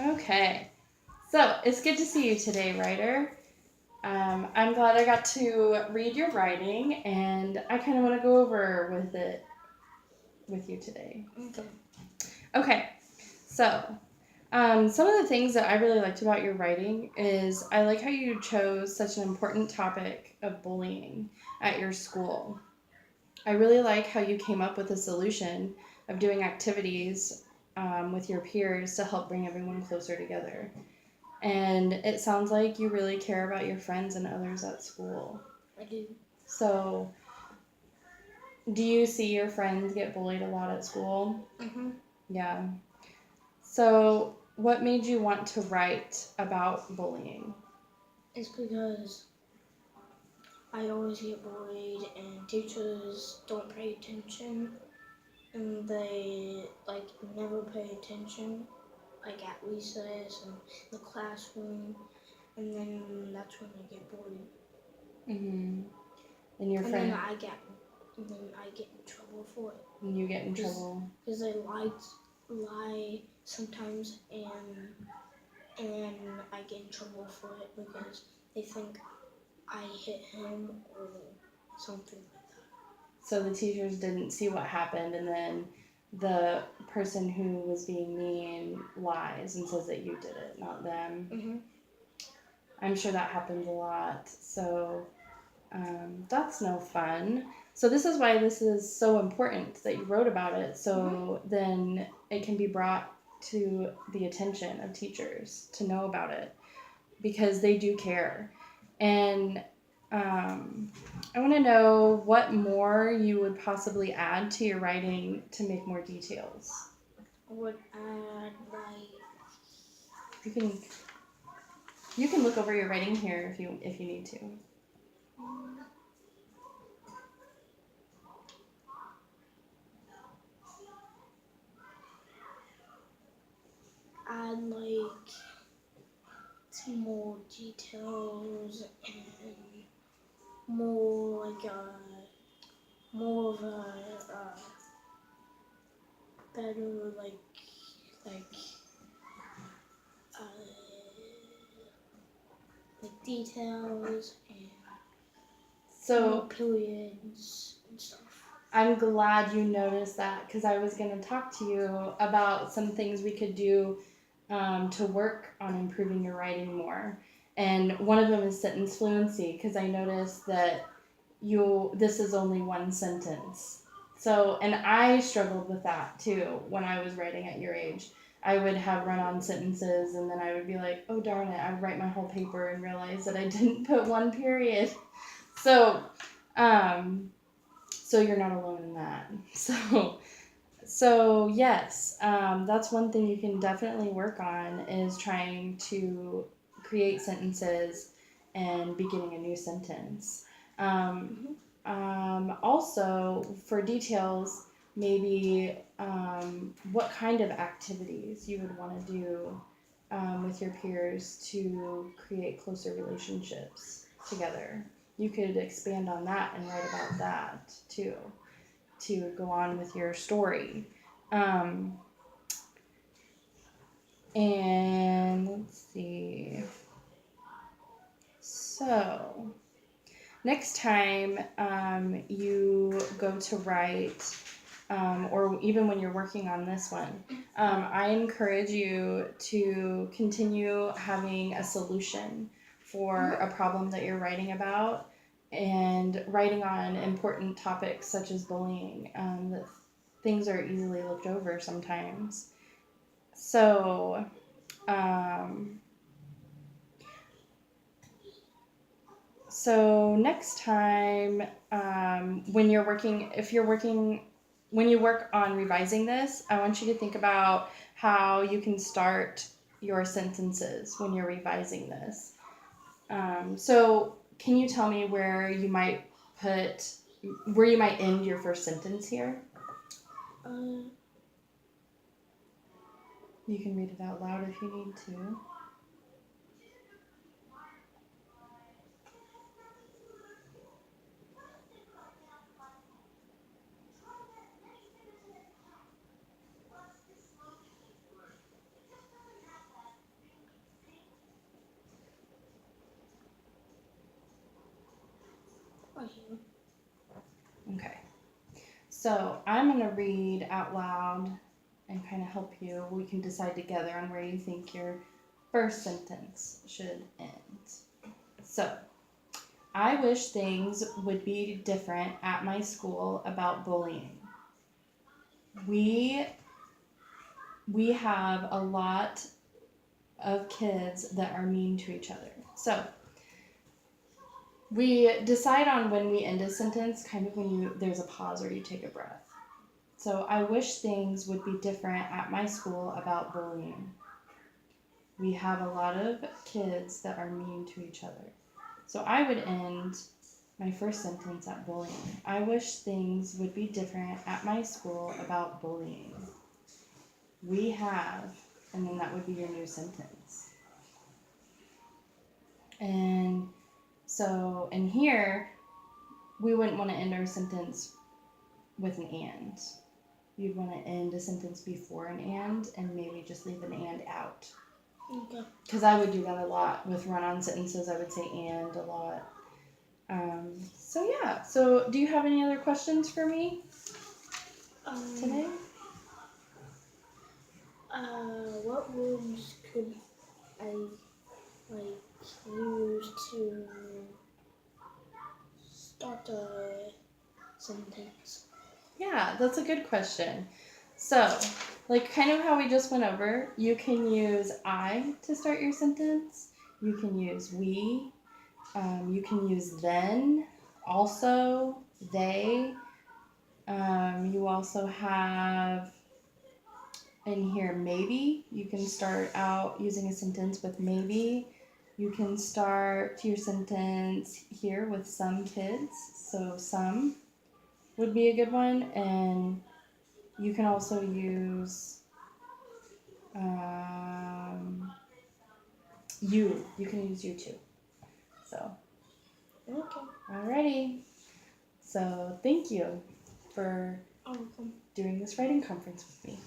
Okay. So it's good to see you today, Ryder. I'm glad I got to read your writing, and I kind of want to go over with it with you today. Okay. Okay. So, some of the things that I really liked about your writing is I like how you chose such an important topic of bullying at your school. I really like how you came up with a solution of doing activities with your peers to help bring everyone closer together. And it sounds like you really care about your friends and others at school. I do. So, do you see your friends get bullied a lot at school? Mhm. Yeah. So, what made you want to write about bullying? It's because I always get bullied, and teachers don't pay attention, and they never pay attention, like at recess and the classroom, and then that's when I get bullied. Mm-hmm. And your And friend, and then I get in trouble for it. and you get in trouble. Because they lie sometimes, and I get in trouble for it because they think I hit him or something like that. So the teachers didn't see what happened, and then the person who was being mean lies and says that you did it, not them. Mm-hmm. I'm sure that happens a lot. So that's no fun. So this is why this is so important that you wrote about it. So then it can be brought to the attention of teachers to know about it because they do care. And I want to know what more you would possibly add to your writing to make more details. I would add You can look over your writing here if you need to. add some more details and more more of a better like uh, details and more So periods and stuff. I'm glad you noticed that because I was going to talk to you about some things we could do to work on improving your writing more. And one of them is sentence fluency because I noticed that this is only one sentence. So, and I struggled with that too when I was writing at your age. I would have run on sentences and then I would be like, oh darn it, I would write my whole paper and realize that I didn't put one period. So, so you're not alone in that. So yes, that's one thing you can definitely work on is trying to create sentences and beginning a new sentence. Also, for details, maybe what kind of activities you would want to do with your peers to create closer relationships together. You could expand on that and write about that too to go on with your story. And let's see. So, next time you go to write, or even when you're working on this one, I encourage you to continue having a solution for a problem that you're writing about and writing on important topics such as bullying. That things are easily looked over sometimes. So, um, next time, when you're working, when you work on revising this, I want you to think about how you can start your sentences when you're revising this. So, can you tell me where you might end your first sentence here? You can read it out loud if you need to. I hear. Okay. So I'm going to read out loud and kind of help you. We can decide together on where you think your first sentence should end. So, I wish things would be different at my school about bullying. We have a lot of kids that are mean to each other. So, we decide on when we end a sentence, kind of when there's a pause or you take a breath. So, I wish things would be different at my school about bullying. We have a lot of kids that are mean to each other. So, I would end my first sentence at bullying. I wish things would be different at my school about bullying. We have, and then that would be your new sentence. And so in here, we wouldn't want to end our sentence with an and. You'd want to end a sentence before an and maybe just leave an and out. Okay. Because I would do that a lot with run-on sentences. I would say and a lot. So yeah. So do you have any other questions for me today? What words could I use to start a sentence? Yeah, that's a good question. So, like kind of how we just went over, you can use I to start your sentence. You can use we. You can use then, also, they. You also have in here maybe. You can start out using a sentence with maybe. You can start your sentence here with some kids. So, some would be a good one. And you can also use you. You can use you too. So, Okay. alrighty. So, thank you for Welcome. doing this writing conference with me.